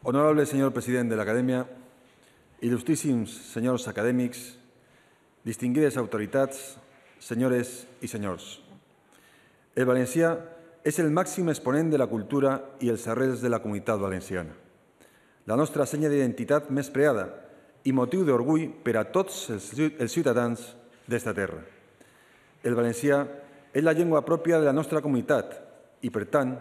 Honorable senyor president de l'Acadèmia, il·lustríssims senyors acadèmics, distingides autoritats, senyores i senyors. El valencià és el màxim exponent de la cultura i els arrels de la comunitat valenciana. La nostra senya d'identitat més preada i motiu d'orgull per a tots els ciutadans d'esta terra. El valencià és la llengua pròpia de la nostra comunitat i, per tant,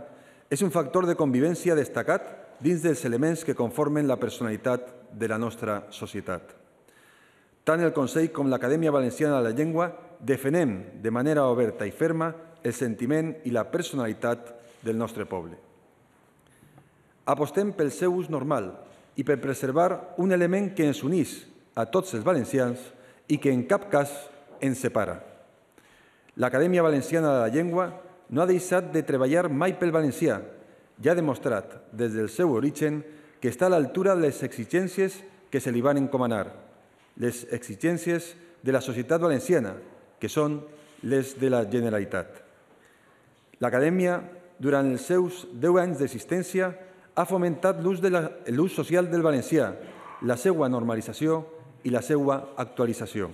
és un factor de convivència destacat dins dels elements que conformen la personalitat de la nostra societat. Tant el Consell com l'Acadèmia Valenciana de la Llengua defenem de manera oberta i ferma el sentiment i la personalitat del nostre poble. Apostem pel seu ús normal i per preservar un element que ens unís a tots els valencians i que en cap cas ens separa. L'Acadèmia Valenciana de la Llengua no ha deixat de treballar mai pel valencià. Ja ha demostrat des del seu origen que està a l'altura de les exigències que se li van encomanar, les exigències de la societat valenciana, que són les de la Generalitat. L'Acadèmia, durant els seus 10 anys d'existència, ha fomentat l'ús social del valencià, la seva normalització i la seva actualització.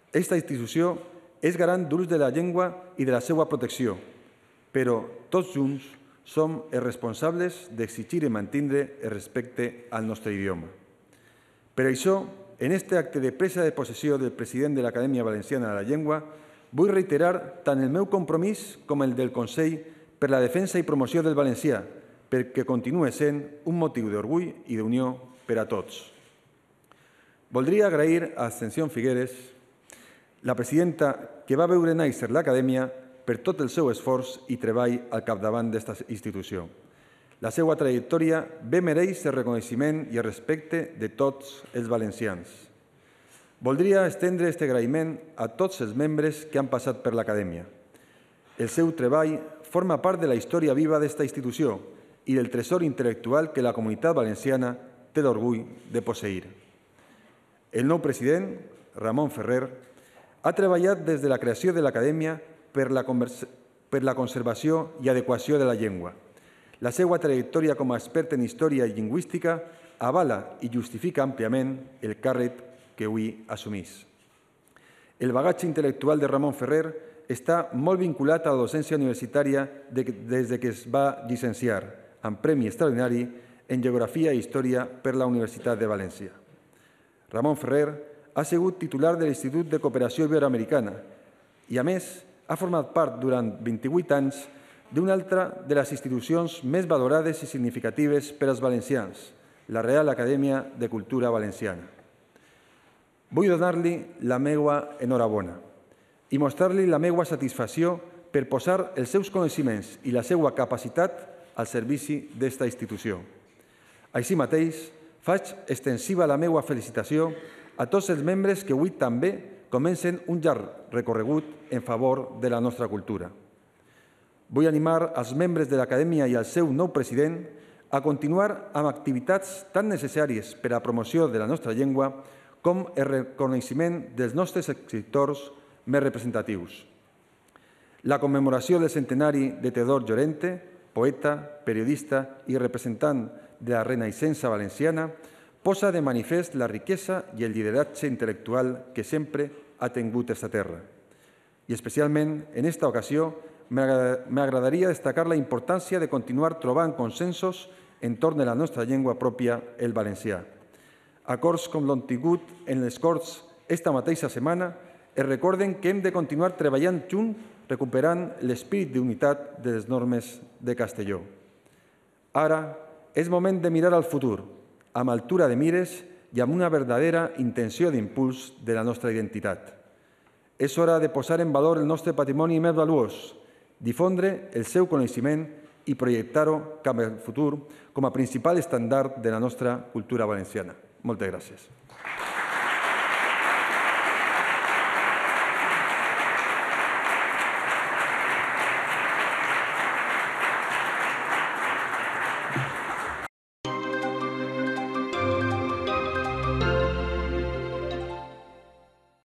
Aquesta institució és garant d'ús de la llengua i de la seva protecció, però tots junts som els responsables d'exigir i mantindre el respecte al nostre idioma. Per això, en aquest acte de presa de possessió del president de l'Acadèmia Valenciana de la Llengua, vull reiterar tant el meu compromís com el del Consell per la defensa i promoció del valencià, perquè continua sent un motiu d'orgull i d'unió per a tots. Voldria agrair a Ascensió Figueres, la presidenta que va veure néixer l'Acadèmia, per tot el seu esforç i treball al capdavant d'esta institució. La seva trajectòria bé mereix el reconeixement i el respecte de tots els valencians. Voldria estendre aquest agraïment a tots els membres que han passat per l'Acadèmia. El seu treball forma part de la història viva d'esta institució i del tresor intel·lectual que la comunitat valenciana té l'orgull de posseir. El nou president, Ramon Ferrer, ha treballat des de la creació de l'Acadèmia per la conservació i adequació de la llengua. La seva trajectòria com a expert en història i lingüística avala i justifica àmpliament el càrrec que avui assumís. El bagatge intel·lectual de Ramon Ferrer està molt vinculat a la docència universitària des que es va llicenciar, amb premi extraordinari en Geografia i Història per la Universitat de València. Ramon Ferrer ha sigut titular de l'Institut de Cooperació Iberoamericana i, a més, ha format part durant 28 anys d'una altra de les institucions més valorades i significatives per als valencians, la Real Acadèmia de Cultura Valenciana. Vull donar-li la meva enhorabona i mostrar-li la meva satisfacció per posar els seus coneixements i la seva capacitat al servici d'esta institució. Així mateix, faig extensiva la meva felicitació a tots els membres que avui també comencen un llarg recorregut en favor de la nostra cultura. Vull animar els membres de l'Acadèmia i el seu nou president a continuar amb activitats tan necessàries per a la promoció de la nostra llengua com el reconeixement dels nostres escriptors més representatius. La commemoració del centenari de Teodor Llorente, poeta, periodista i representant de la Renaixença valenciana, posa de manifest la riquesa i el lideratge intel·lectual que sempre ha tingut aquesta terra. I especialment, en aquesta ocasió, m'agradaria destacar la importància de continuar trobant consensos entorn de la nostra llengua pròpia, el valencià. Acords com l'hem tingut en les Corts esta mateixa setmana es recorden que hem de continuar treballant junts recuperant l'esperit d'unitat de les normes de Castelló. Ara és moment de mirar al futur, amb altura de mires i amb una verdadera intenció d'impuls de la nostra identitat. És hora de posar en valor el nostre patrimoni més valuós, difondre el seu coneixement i projectar-ho cap al futur com a principal estàndard de la nostra cultura valenciana. Moltes gràcies.